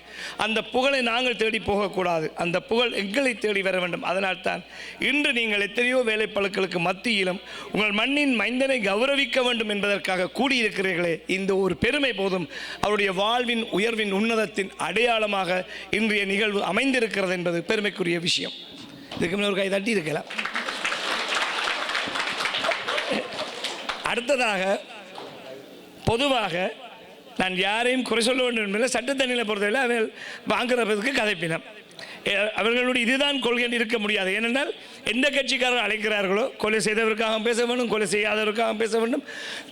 S5: அந்த புகழை நாங்கள் தேடி போகக்கூடாது, அந்த புகழ் எங்களை தேடி வர வேண்டும். அதனால் தான் இன்று நீங்கள் எத்தனையோ வேலைப்பளுக்களுக்கு மத்தியிலும் உங்கள் மண்ணின் மைந்தனை கௌரவிக்க வேண்டும் என்பதற்காக கூடியிருக்கிறீர்களே, இந்த ஒரு பெருமை போதும் அவருடைய வாழ்வின் உயர்வின் உன்னதத்தின் அடையாளமாக இன்றைய நிகழ்வு அமைந்திருக்கிறது என்பது பெருமைக்குரிய விஷயம். இதுக்கு முன்ன ஒரு கை தட்டி இருக்கலாம். அடுத்ததாக, பொதுவாக நான் யாரையும் குறை சொல்ல வேண்டும் என்பதில்லை. சட்டத்தண்ணியில் பொறுத்தவரை அவர்கள் வாங்குறதுக்கு கதைப்பினம். அவர்களுடைய இதுதான் கொள்கை இருக்க முடியாது. ஏனென்றால் எந்த கட்சிக்காரர்கள் அழைக்கிறார்களோ கொலை செய்தவருக்காக பேச வேண்டும், கொலை செய்யாதவருக்காக பேச வேண்டும்.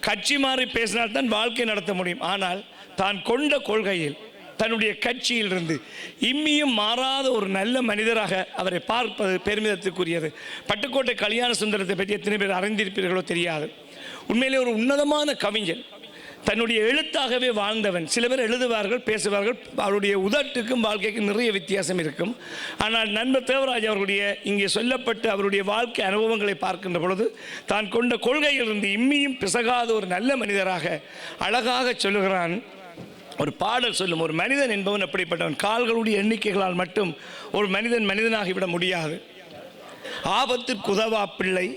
S5: கட்சி மாறி பேசினால்தான் வாழ்க்கை நடத்த முடியும். ஆனால் தான் கொண்ட கொள்கையில் தன்னுடைய கட்சியிலிருந்து இம்மியும் மாறாத ஒரு நல்ல மனிதராக அவரை பார்ப்பது பெருமிதத்துக்குரியது. பட்டுக்கோட்டை கல்யாண சுந்தரத்தை பற்றி எத்தனை பேர் அறிந்திருப்பீர்களோ தெரியாது. உண்மையிலே ஒரு உன்னதமான கவிஞன், தன்னுடைய எழுத்தாகவே வாழ்ந்தவன். சில பேர் எழுதுவார்கள், பேசுவார்கள், அவருடைய உதட்டுக்கும் வாழ்க்கைக்கும் நிறைய வித்தியாசம் இருக்கும். ஆனால் நண்பர் தேவராஜ் அவர்களுடைய இங்கே சொல்லப்பட்ட அவருடைய வாழ்க்கை அனுபவங்களை பார்க்கின்ற பொழுது தான் கொண்ட கொள்கையிலிருந்து இம்மியும் பிசகாத ஒரு நல்ல மனிதராக அழகாக சொல்லுகிறான். ஒரு பாடல் சொல்லும், ஒரு மனிதன் என்பவன் எப்படிப்பட்டவன், கால்களுடைய எண்ணிக்கைகளால் மட்டும் ஒரு மனிதனாகிவிட முடியாது. ஆபத்திற்கு உதவா பிள்ளை,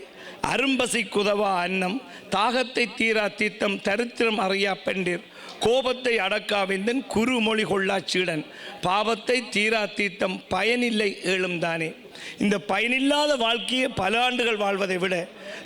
S5: அரும்பசி குதவா அன்னம், தாகத்தை தீரா தீர்த்தம், தரித்திரம் அறியா பெண்டிர், கோபத்தை அடக்காவிந்தன், குறுமொழி கொள்ளா சீடன், பாவத்தை தீரா தீர்த்தம், பயனில்லை ஏழும் தானே. இந்த பயனில்லாத வாழ்க்கையை பல ஆண்டுகள் வாழ்வதை விட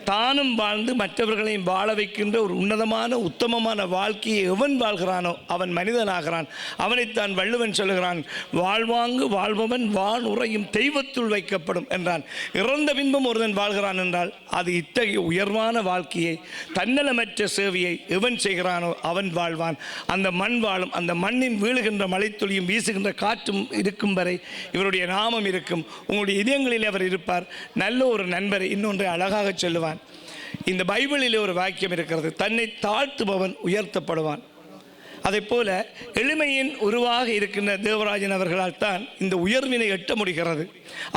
S5: தானும் வாழ்ந்து மற்றவர்களையும் வாழ வைக்கின்ற ஒரு உன்னதமான உத்தமமான வாழ்க்கையை எவன் வாழ்கிறானோ அவன் மனிதனாகிறான். அவனைத்தான் வள்ளுவன் சொல்லுகிறான், வாழ்வாங்கு வாழ்பவன் வான் உறையும் தெய்வத்துள் வைக்கப்படும் என்றான். இறந்த பின்பும் ஒருவன் வாழ்கிறான் என்றால் அது இத்தகைய உயர்வான வாழ்க்கையை, தன்னலமற்ற சேவையை எவன் செய்கிறானோ அவன் வாழ்வான். அந்த மண் வாழும். அந்த மண்ணின் வீழுகின்ற மழைத்துளியும் வீசுகின்ற காற்றும் இருக்கும் வரை இவருடைய நாமம் இருக்கும். உங்களுடைய இதயங்களில் அவர் இருப்பார். நல்ல ஒரு நண்பரை இன்னொன்றை அழகாக சொல்லுவான். இந்த பைபிளிலே ஒரு வாக்கியம் இருக்கிறது, தன்னை தாழ்த்துபவன் உயர்த்தப்படுவான். அதை போல எளிமையின் உருவாக இருக்கின்ற தேவராஜன் அவர்களால் தான் இந்த உயர்வினை எட்ட முடிகிறது.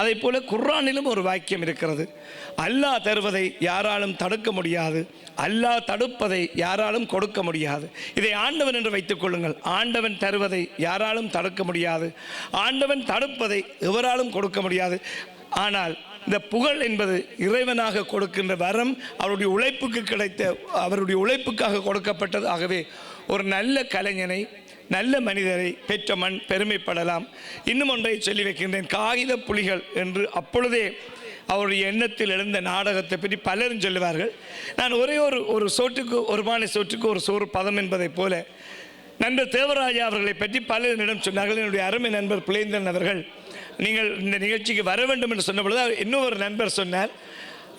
S5: அதை போல குர்ஆனிலும் ஒரு வாக்கியம் இருக்கிறது, அல்லாஹ் தருவதை யாராலும் தடுக்க முடியாது, அல்லாஹ் தடுப்பதை யாராலும் கொடுக்க முடியாது. இதை ஆண்டவன் என்று வைத்துக் கொள்ளுங்கள். ஆண்டவன் தருவதை யாராலும் தடுக்க முடியாது, ஆண்டவன் தடுப்பதை எவராலும் கொடுக்க முடியாது. ஆனால் இந்த புகழ் என்பது இறைவனாக கொடுக்கின்ற வரம், அவருடைய உழைப்புக்கு கிடைத்த, அவருடைய உழைப்புக்காக கொடுக்கப்பட்டது. ஆகவே ஒரு நல்ல கலைஞனை, நல்ல மனிதரை பெற்ற மண் பெருமைப்படலாம். இன்னும் ஒன்றை சொல்லி வைக்கின்றேன். காகித புலிகள் என்று அப்பொழுதே அவருடைய எண்ணத்தில் எழுந்த நாடகத்தை பற்றி பலரும் சொல்லுவார்கள். நான் ஒரே ஒரு சோற்றுக்கு, ஒரு பானை சோற்றுக்கு ஒரு சோறு பதம் என்பதைப் போல நண்பர் தேவராஜா அவர்களை பற்றி பலரிடம் சொன்னார்கள். என்னுடைய அருமை நண்பர் புலேந்திரன் அவர்கள் நீங்கள் இந்த நிகழ்ச்சிக்கு வர வேண்டும் என்று சொன்ன பொழுது இன்னொரு நண்பர் சொன்னார்,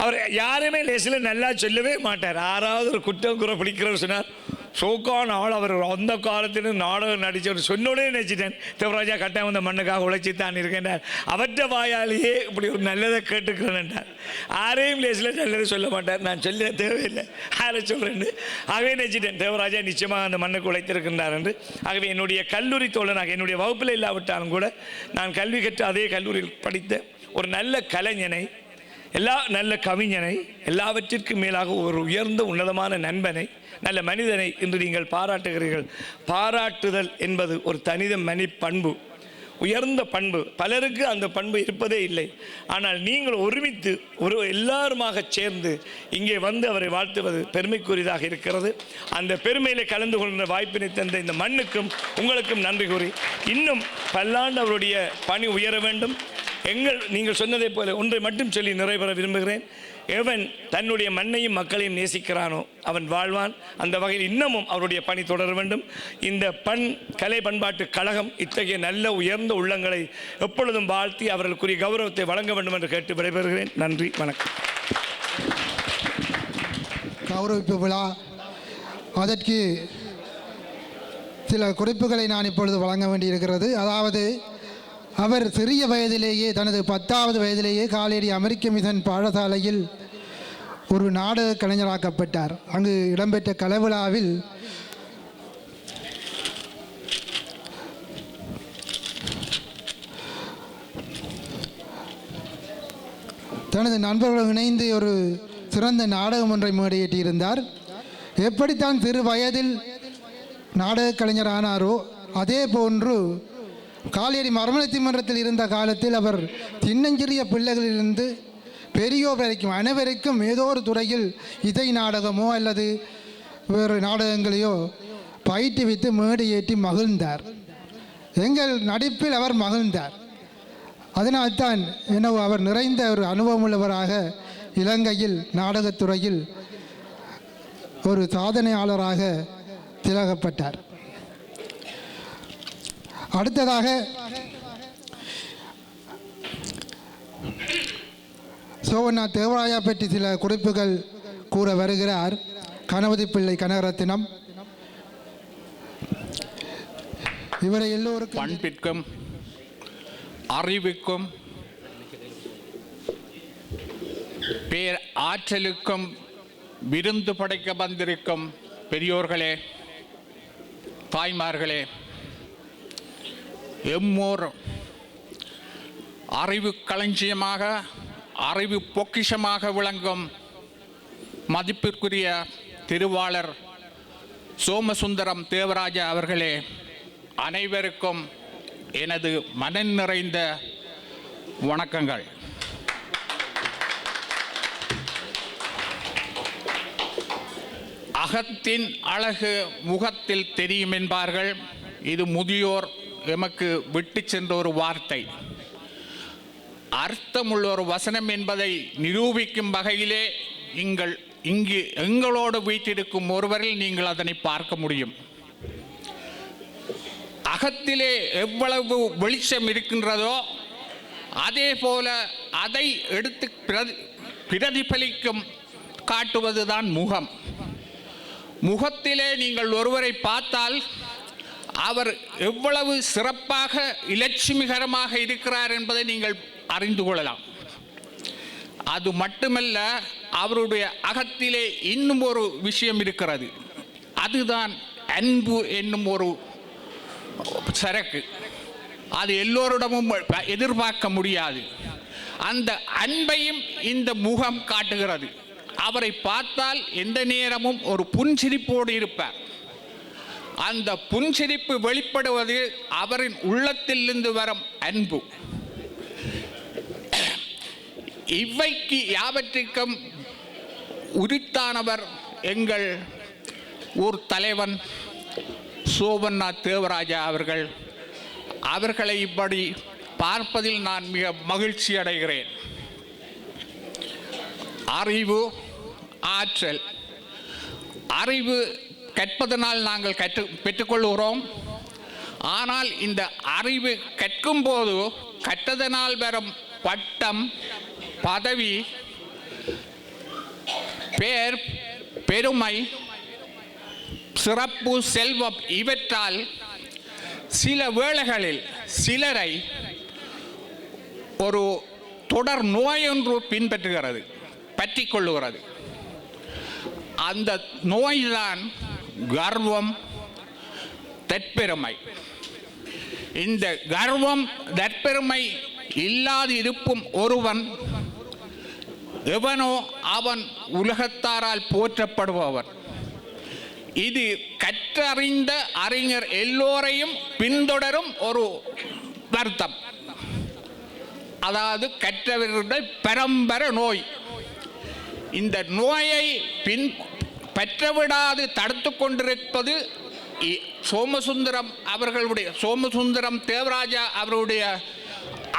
S5: அவர் யாருமே லேசில் நல்லா சொல்லவே மாட்டார். யாராவது ஒரு குற்றம் குறை பிடிக்கிறவர் சொன்னார், ஷோக்கான ஆள் அவர் அந்த காலத்திலும் நாடகம் நடித்தவர். சொன்னோடனே நினச்சிட்டேன், தேவராஜா கட்டாயம் அந்த மண்ணுக்காக உழைச்சி தான் இருக்கின்றார், அவற்ற வாயாலேயே இப்படி ஒரு நல்லதை கேட்டுக்கிறேன் என்றார். யாரையும் லேசில் நல்லதை சொல்ல மாட்டார். நான் சொல்ல தேவையில்லை, யாரை சொல்கிறேன்னு. ஆகவே நினச்சிட்டேன் தேவராஜா நிச்சயமாக அந்த மண்ணுக்கு உழைத்திருக்கின்றார் என்று. ஆகவே என்னுடைய கல்லூரி தோழனாக, என்னுடைய வகுப்பில் இல்லாவிட்டாலும் கூட நான் கல்வி கற்று அதே கல்லூரியில் படித்த ஒரு நல்ல கலைஞனை, நல்ல கவிஞனை, எல்லாவற்றிற்கும் மேலாக ஒரு உயர்ந்த உன்னதமான நண்பனை, நல்ல மனிதனை இன்று நீங்கள் பாராட்டுகிறீர்கள். பாராட்டுதல் என்பது ஒரு தனி பண்பு, உயர்ந்த பண்பு. பலருக்கு அந்த பண்பு இருப்பதே இல்லை. ஆனால் நீங்கள் ஒருமித்து எல்லாருமாக சேர்ந்து இங்கே வந்து அவரை வாழ்த்துவது பெருமைக்குரியதாக இருக்கிறது. அந்த பெருமையிலே கலந்து கொள்கிற வாய்ப்பினை தந்த இந்த மண்ணுக்கும் உங்களுக்கும் நன்றி கூறி, இன்னும் பல்லாண்டு அவருடைய பணி உயர வேண்டும். நீங்கள் சொன்னதைப் போல ஒன்றை மட்டும் சொல்லி நிறைவேற விரும்புகிறேன். எவன் தன்னுடைய மண்ணையும் மக்களையும் நேசிக்கிறானோ அவன் வாழ்வான். அந்த வகையில் இன்னமும் அவருடைய பணி தொடர வேண்டும். இந்த கலை பண்பாட்டு கழகம் இத்தகைய நல்ல உயர்ந்த உள்ளங்களை எப்பொழுதும் வாழ்த்தி அவர்களுக்குரிய கௌரவத்தை வழங்க வேண்டும் என்று கேட்டு விடைபெறுகிறேன். நன்றி, வணக்கம்.
S1: கௌரவிப்பு விழா, அதற்கு சில குறிப்புகளை நான் இப்பொழுது வழங்க வேண்டியிருக்கிறது. அதாவது, அவர் சிறிய வயதிலேயே, தனது 10வது வயதிலேயே காலேரி அமெரிக்க மிஷன் பாடசாலையில் ஒரு நாடக கலைஞராக்கப்பட்டார். அங்கு இடம்பெற்ற கலைவிழாவில் தனது நண்பர்களுடன் இணைந்து ஒரு சிறந்த நாடகம் ஒன்றை மேடையேற்றியிருந்தார். எப்படித்தான் சிறு வயதில் நாடக கலைஞர் ஆனாரோ அதே போன்று காலேரி மறுமலர்ச்சி மன்றத்தில் இருந்த காலத்தில் அவர் சின்னஞ்சிறிய பிள்ளைகளிலிருந்து பெரியோர் வரைக்கும் அனைவருக்கும் ஏதோ ஒரு துறையில் இசை நாடகமோ அல்லது வேறு நாடகங்களையோ பயிற்றுவித்து மேடையேற்றி மகிழ்ந்தார். எங்கள் நடிப்பில் அவர் மகிழ்ந்தார். அதனால்தான் என்னவோ அவர் நிறைந்த ஒரு அனுபவமுள்ளவராக இலங்கையில் நாடகத்துறையில் ஒரு சாதனையாளராக திலகப்பட்டார். அடுத்ததாக சோவண்ணா தேவராயா பற்றி சில குறிப்புகள் கூற வருகிறார் கணபதி பிள்ளை கனகரத்தினம். இவரை எல்லோருக்கும்
S6: பண்பிற்கும் அறிவுக்கும் பேர் ஆற்றலுக்கும் விருந்து படைக்க வந்திருக்கும் பெரியோர்களே, தாய்மார்களே, எம்மோர் அறிவு களஞ்சியமாக, அறிவு பொக்கிஷமாக விளங்கும் மதிப்பிற்குரிய திருவாளர் சோமசுந்தரம் தேவராஜா அவர்களே, அனைவருக்கும் எனது மனம் நிறைந்த வணக்கங்கள். அகத்தின் அழகு முகத்தில் தெரியும் என்பார்கள். இது முதியோர் எமக்கு விட்டு சென்ற ஒரு வார்த்தை. அர்த்தமுள்ள ஒரு வசனம் என்பதை நிரூபிக்கும் வகையிலே இங்கு எங்களோடு வீட்டிருக்கும் ஒருவரில் நீங்கள் அதனை பார்க்க முடியும். அகத்திலே எவ்வளவு வெளிச்சம் இருக்கின்றதோ அதே போல அதை எடுத்து பிரதிபலிக்கும் காட்டுவதுதான் முகம். முகத்திலே நீங்கள் ஒருவரை பார்த்தால் அவர் எவ்வளவு சிறப்பாக இலட்சுமிகரமாக இருக்கிறார் என்பதை நீங்கள் அறிந்து கொள்ளலாம். அது மட்டுமல்ல, அவருடைய அகத்திலே இன்னும் ஒரு விஷயம் இருக்கிறது. அதுதான் அன்பு என்னும் ஒரு சரக்கு. அது எல்லோரிடமும் எதிர்பார்க்க முடியாது. அந்த அன்பையும் இந்த முகம் காட்டுகிறது. அவரை பார்த்தால் எந்த நேரமும் ஒரு புன்சிரிப்போடு இருப்பார். அந்த புன்சிரிப்பு வெளிப்படுவது அவரின் உள்ளத்திலிருந்து வரும் அன்பு. இவைக்கு யாவற்றிற்கும் உரித்தானவர் எங்கள் ஊர் தலைவன் சோமநாத் தேவராஜா அவர்கள். அவர்களை இப்படி பார்ப்பதில் நான் மிக மகிழ்ச்சி அடைகிறேன். அறிவு, ஆற்றல். அறிவு கற்பதனால் நாங்கள் பெற்றுக்கொள்கிறோம். ஆனால் இந்த அறிவு கற்கும்போது கற்றதனால் வரும் பட்டம், பதவி, பேர், பெருமை, சிறப்பு, செல்வம் இவற்றால் சில வேளைகளில் சிலரை ஒரு தொடர் நோயொன்று பின்பற்றுகிறது, பற்றி கொள்ளுகிறது. அந்த நோய்தான் கர்வம், தற்பெருமை. இந்த கர்வம், தற்பெருமை இல்லாது இருக்கும் ஒருவன் எவனோ அவன் உலகத்தாரால் போற்றப்படுபவன். இது கற்றறிந்த அறிஞர் எல்லோரையும் பின்தொடரும் ஒரு வருத்தம். அதாவது கற்றவர்களுடைய பரம்பரை நோய். இந்த நோயை பற்றவிடாது தடுத்து கொண்டிருப்பது சோமசுந்தரம் தேவராஜா அவருடைய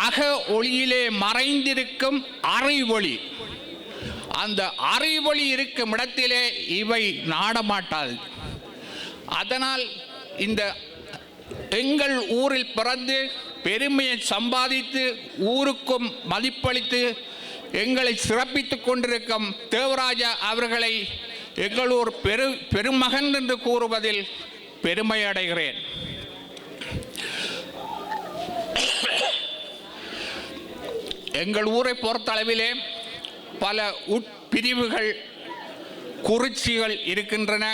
S6: அக ஒளியிலே மறைந்திருக்கும் அறிவொளி. அந்த அறிவொளி இருக்கும் இடத்திலே இவை நாடமாட்டாது. அதனால் இந்த எங்கள் ஊரில் பிறந்து பெருமையை சம்பாதித்து ஊருக்கும் மதிப்பளித்து எங்களை சிறப்பித்துக் கொண்டிருக்கும் தேவராஜா அவர்களை எங்கள் ஊர் பெருமகன் என்று கூறுவதில் பெருமை அடைகிறேன். எங்கள் ஊரை பொறுத்தளவிலே பல உட்பிரிவுகள், குறிச்சிகள் இருக்கின்றன.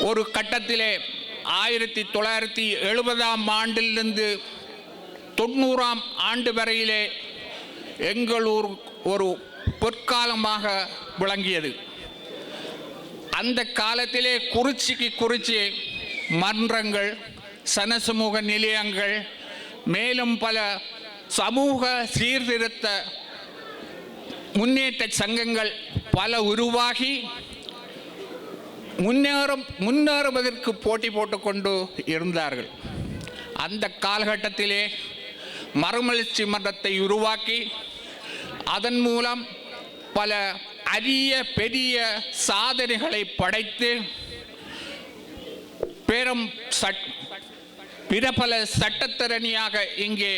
S6: ஒரு கட்டத்திலே 1970ஆம் ஆண்டிலிருந்து 90ஆம் ஆண்டு வரையிலே எங்கள் ஊர் ஒரு பொற்காலமாக விளங்கியது. அந்த காலத்திலே குறிச்சிக்கு குறிச்சி மன்றங்கள், சனசமூக நிலையங்கள், மேலும் பல சமூக சீர்திருத்த முன்னேற்ற சங்கங்கள் பல உருவாகி முன்னேறுவதற்கு போட்டி போட்டுக்கொண்டு இருந்தார்கள். அந்த காலகட்டத்திலே மறுமலர்ச்சி மன்றத்தை உருவாக்கி அதன் மூலம் பல அரிய பெரிய சாதனைகளை படைத்து பிரபல சட்டத்தரணியாக இங்கே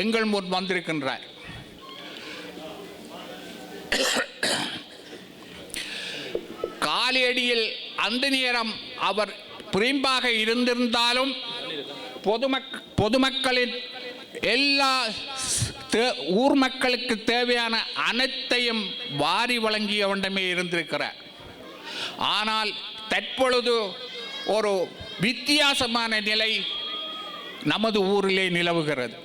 S6: எங்கள் முன் வந்திருக்கின்றார். காலியடியில் அந்த நேரம் அவர் பிரிம்பாக இருந்திருந்தாலும் பொதுமக்களின் எல்லா ஊர் மக்களுக்கு தேவையான அனைத்தையும் வாரி வழங்கிய வண்ணமே இருந்திருக்கிறார். ஆனால் தற்பொழுது ஒரு வித்தியாசமான நிலை நமது ஊரிலே நிலவுகிறது.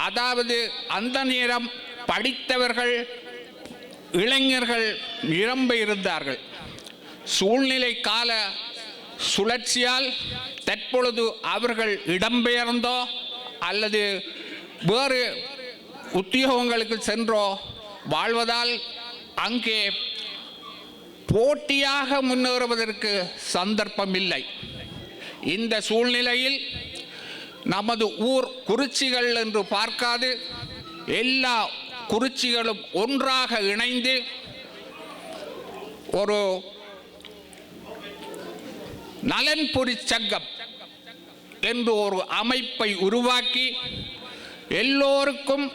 S6: அதாவது அந்த நேரம் படித்தவர்கள், இளைஞர்கள் நிரம்ப இருந்தார்கள். சூழ்நிலை கால சுழற்சியால் தற்பொழுது அவர்கள் இடம்பெயர்ந்தோ அல்லது வேறு உத்தியோகங்களுக்கு சென்றோ வாழ்வதால் அங்கே போட்டியாக முன்னேறுவதற்கு சந்தர்ப்பம் இல்லை. இந்த சூழ்நிலையில் நமது ஊர் குறிச்சிகள் என்று பார்க்காது எல்லா குறிச்சிகளும் ஒன்றாக இணைந்து ஒரு நலன்புரி சங்கம் என்று ஒரு அமைப்பை உருவாக்கி எல்லோருக்கும்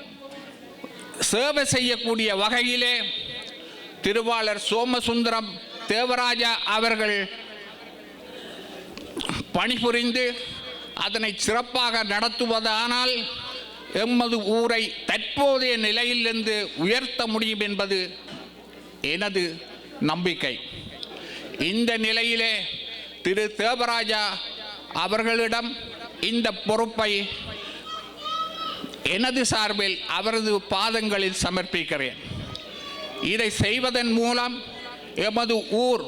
S6: சேவை செய்யக்கூடிய வகையிலே திருவாளர் சோமசுந்தரம் தேவராஜா அவர்கள் பணிபுரிந்து அதனை சிறப்பாக நடத்துவதானால் எமது ஊரை தற்போதைய நிலையிலிருந்து உயர்த்த முடியும் என்பது எனது நம்பிக்கை. இந்த நிலையிலே திரு தேவராஜா அவர்களிடம் இந்த பொறுப்பை எனது சார்பில் அவரது பாதங்களில் சமர்ப்பிக்கிறேன். இதை செய்வதன் மூலம் எமது ஊர்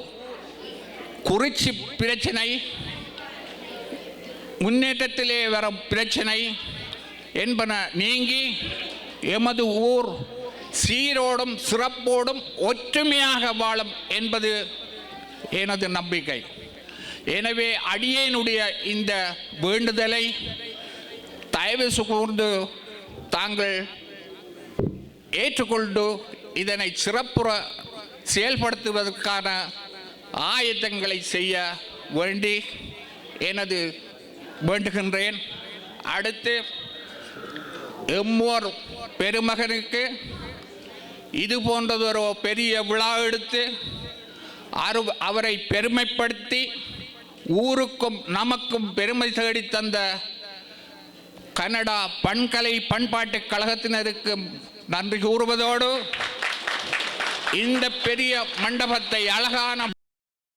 S6: குறிச்சி பிரச்சனை, முன்னேற்றத்திலே வரும் பிரச்சனை என்பன நீங்கி எமது ஊர் சீரோடும் சிறப்போடும் ஒற்றுமையாக வாழும் என்பது எனது நம்பிக்கை. எனவே அடியேனுடைய இந்த வேண்டுதலை தயவு கூர்ந்து தாங்கள் ஏற்றுக்கொண்டு இதனை சிறப்புற செயல்படுத்துவதற்கான ஆயத்தங்களை செய்ய வேண்டி எனது வேண்டுகின்றேன். அடுத்து எம்மோர் பெருமகனுக்கு இது போன்றதொரு பெரிய விழா எடுத்து அவரை பெருமைப்படுத்தி ஊருக்கும் நமக்கும் பெருமை தேடி தந்த கனடா பண்கலை பண்பாட்டுக் கழகத்தினருக்கு நன்றி கூறுவதோடு இந்த பெரிய மண்டபத்தை அழகான